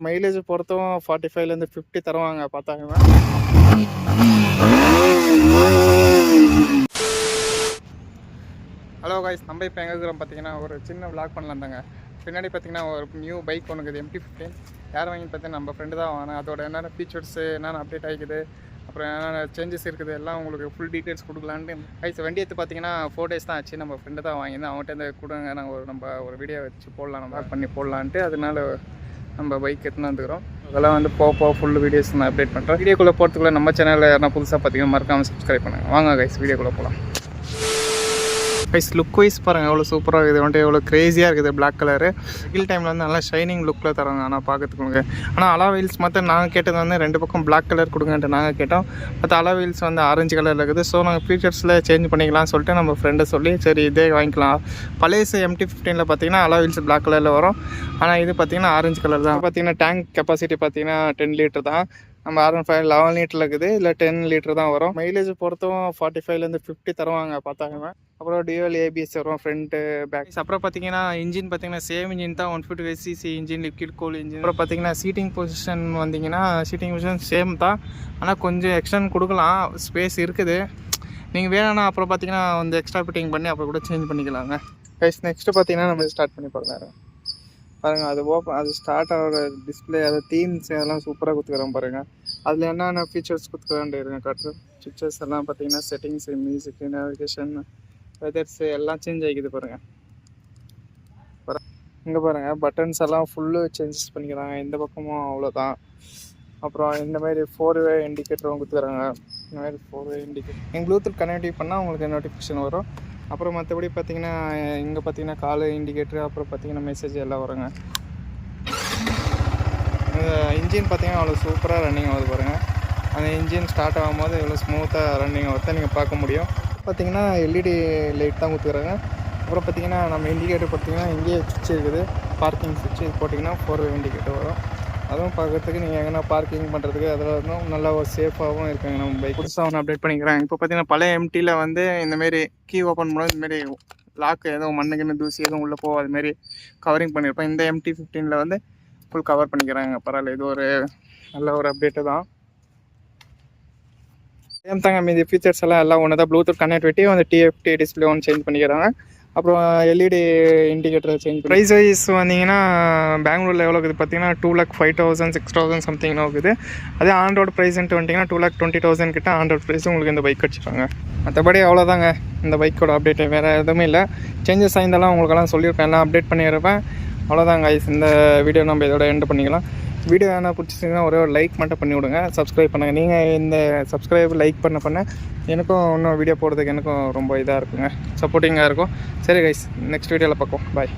Mileage பொறுத்தும் 45லேருந்து 50 தருவாங்க பார்த்தாங்க. ஹலோ காய்ஸ், நம்ம இப்போ எங்கே இருக்கிறோம் பார்த்தீங்கன்னா ஒரு சின்ன விளாக் பண்ணலாம் தாங்க. பின்னாடி பார்த்தீங்கன்னா ஒரு நியூ பைக் ஒன்று இருக்குது, MT-15. யார் வாங்கி பார்த்தீங்கன்னா நம்ம ஃப்ரெண்டு தான் வாங்கினேன். அதோட என்னென்ன ஃபீச்சர்ஸு, என்னென்ன அப்டேட் ஆகிக்குது, அப்புறம் என்னென்ன சேஞ்சஸ் இருக்குது எல்லாம் உங்களுக்கு ஃபுல் டீட்டெயில்ஸ் கொடுக்கலான்ட்டு. கைஸ் வண்டி எடுத்து பார்த்தீங்கன்னா 4 days தான் ஆச்சு. நம்ம ஃப்ரெண்டு தான் வாங்கியிருந்தேன். அவங்ககிட்ட கொடுங்க, நாங்கள் நம்ம ஒரு வீடியோ வச்சு போடலாம், நம்ம பண்ணி போடலான்ட்டு. அதனால நம்ம பைக் எடுத்துன்னு வந்துக்கிறோம். அதெல்லாம் வந்து போக ஃபுல் வீடியோஸ் நான் அப்டேட் பண்ணுறேன். வீடியோக்குள்ளே போகிறதுக்குள்ளே நம்ம சேனலில் யாரா புதுசாக பார்த்தீங்கன்னா மறக்காமல் சப்ஸ்கிரைப் பண்ணுங்கள். வாங்க கைஸ் வீடியோக்குள்ளே போகலாம். கைஸ் லுக் வைஸ் பாருங்கள் எவ்வளோ சூப்பராக இருக்குது. வந்துட்டு எவ்வளோ க்ரேஸியாக இருக்குது. பிளாக் கலரு ஹில் டைமில் வந்து நல்லா ஷைனிங் லுக்கில் தராங்க. ஆனால் பார்க்கறதுக்கு ஆனால் அலா வீல்ஸ் மற்ற நாங்கள் கேட்டது வந்து 2 பக்கம் பிளாக் கலர் கொடுங்கன்ட்டு நாங்கள் கேட்டோம். மற்ற அலா வீல்ஸ் வந்து ஆரஞ்சு கலரில் இருக்குது. ஸோ நாங்கள் ஃபீச்சர்ஸில் சேஞ்ச் பண்ணிக்கலாம்னு சொல்லிட்டு நம்ம ஃப்ரெண்டை சொல்லி சரி இதே வாங்கிக்கலாம். பழைய MT-15 பார்த்தீங்கன்னா அலா வீல்ஸ் பிளாக் கலரில் வரும். ஆனால் இது பார்த்தீங்கன்னா ஆரஞ்சு கலர் தான். பார்த்தீங்கன்னா டேங்க் கெப்பாசிட்டி பார்த்தீங்கன்னா 10 லிட்டர் தான். நம்ம R15 11 லிட்டர் இருக்குது, இல்லை 10 லிட்டர் தான் வரும். மைலேஜ் பொறுத்தும் 45லேருந்து 50 தருவாங்க பார்த்தாங்க. அப்புறம் டியூவல் ABS வரும் ஃப்ரண்ட்டு பேக். அப்புறம் பார்த்தீங்கன்னா இன்ஜின் பார்த்தீங்கன்னா சேம் இன்ஜின் தான், 155cc engine, liquid cool engine. அப்புறம் பார்த்தீங்கன்னா சீட்டிங் பொசிஷன் வந்தீங்கன்னா சீட்டிங் பொசிஷன் சேம் தான், ஆனால் கொஞ்சம் எக்ஸ்டெண்ட் கொடுக்கலாம், ஸ்பேஸ் இருக்குது. நீங்கள் வேணும்னா அப்புறம் பார்த்தீங்கன்னா வந்து எக்ஸ்ட்ரா ஃபிட்டிங் பண்ணி அப்புறம் கூட சேஞ்ச் பண்ணிக்கலாங்க. கைஸ் நெக்ஸ்ட்டு பார்த்தீங்கன்னா நம்ம ஸ்டார்ட் பண்ணி பார்க்கலாம் பாருங்கள். அது அது ஸ்டார்ட் ஆகிற டிஸ்பிளே, அது தீம்ஸ் அதெல்லாம் சூப்பராக கொடுத்துக்கிறோம் பாருங்கள். அதில் என்னென்ன ஃபீச்சர்ஸ் கொடுத்துக்கிறான்ட்டு இருங்க காட்டுறேன். ஃபீச்சர்ஸ் எல்லாம் பார்த்தீங்கன்னா செட்டிங்ஸு, மியூசிக்கு, நேவிகேஷன், வெதர்ஸு எல்லாம் சேஞ்ச் ஆகிக்குது பாருங்கள். இங்கே பாருங்கள் பட்டன்ஸ் எல்லாம் ஃபுல்லு சேஞ்சஸ் பண்ணிக்கிறாங்க. இந்த பக்கமும் அவ்வளோதான். அப்புறம் இந்த மாதிரி 4-வே இண்டிகேட்டரும் கொடுத்துக்கிறாங்க. இந்த மாதிரி 4-வே இண்டிகேட்டர் நீங்கள் ப்ளூடூத் கனெக்டிவ் பண்ணால் உங்களுக்கு நோட்டிஃபிகேஷன் வரும். அப்புறம் மற்றபடி பார்த்தீங்கன்னா இங்கே பார்த்தீங்கன்னா கால் இண்டிகேட்டர், அப்புறம் பார்த்தீங்கன்னா மெசேஜ் எல்லாம் வருங்க. இன்ஜின் பார்த்தீங்கன்னா அவ்வளோ சூப்பராக ரன்னிங் ஆகுது பாருங்கள். அந்த இன்ஜின் ஸ்டார்ட் ஆகும்போது எவ்வளோ ஸ்மூத்தாக ரன்னிங் ஆகுது நீங்கள் பார்க்க முடியும். பார்த்தீங்கன்னா LED லைட் தான் கொடுத்துக்கிறாங்க. அப்புறம் பார்த்தீங்கன்னா நம்ம இண்டிகேட்டர் பார்த்தீங்கன்னா இங்கேயே சுவிட்ச் இருக்குது, பார்க்கிங் சுவிட்ச். இது போட்டிங்கன்னா 4-வே இண்டிகேட்டர் வரும். அதுவும் பார்க்குறதுக்கு நீங்கள் எங்கன்னா பார்க்கிங் பண்ணுறதுக்கு அதில் இருந்தும் நல்லா ஒரு சேஃபாகவும் இருக்காங்க. நம்ம பைக் புதுசாக ஒன்று அப்டேட் பண்ணிக்கிறேன். இப்போ பார்த்தீங்கன்னா பழைய MT-ல வந்து இந்தமாரி கீ ஓப்பன் பண்ணும்போது இந்தமாரி லாக்கு எதுவும் மண்ணுக்குன்னு தூசி எதுவும் உள்ளே போகும், அதுமாரி கவரிங் பண்ணியிருப்பேன். இந்த MT-15ல் வந்து ஃபுல் கவர் பண்ணிக்கிறாங்க. பரவாயில்ல, இது ஒரு நல்ல ஒரு அப்டேட்டு தான். சேம் தாங்க, மீதி ஃபீச்சர்ஸ் எல்லாம் ஒன்று தான். ப்ளூடூத் கனெக்டிவிட்டி வந்து TFT டிஸ்பிளே ஒன்று சேஞ்ச் பண்ணிக்கிறாங்க. அப்புறம் LED indicator change. Price wise வந்தீங்கன்னா பெங்களூரில் எவ்வளோ இருக்குது பார்த்தீங்கன்னா 2,05,000 6,000 சம்திங் இருக்குது. அதே ஆண்ட்ராய்டு ப்ரைஸ்ன்ட்டு வந்துட்டிங்கன்னா 2,20,000 கிட்ட ஆண்ட்ராய்டு ப்ரைஸ் உங்களுக்கு இந்த பைக் அடிச்சுப்பாங்க. மற்றபடி அவ்வளோதாங்க இந்த பைக்கோட அப்டேட்டு, வேறு எதுவுமே இல்லை. சேஞ்சஸ் ஆயிருந்தாலும் உங்களுக்கெல்லாம் சொல்லியிருப்பேன், எல்லாம் அப்டேட் பண்ணியிருப்பேன். அவ்வளோதாங்க ஐஸ், இந்த வீடியோ நம்ம இதோட எண்ட் பண்ணிக்கலாம். வீடியோ என்ன பிடிச்சிங்கன்னா ஒரே ஒரு லைக் மட்டும் பண்ணி விடுங்க, சப்ஸ்கிரைப் பண்ணுங்கள். நீங்கள் இந்த சப்ஸ்கிரைப் லைக் பண்ண எனக்கும் இன்னும் வீடியோ போடுறதுக்கு எனக்கும் ரொம்ப இதாக இருக்குங்க, சப்போர்ட்டிங்காக இருக்கும். சரி கைஸ், நெக்ஸ்ட் வீடியோவில் பார்ப்போம். பாய்.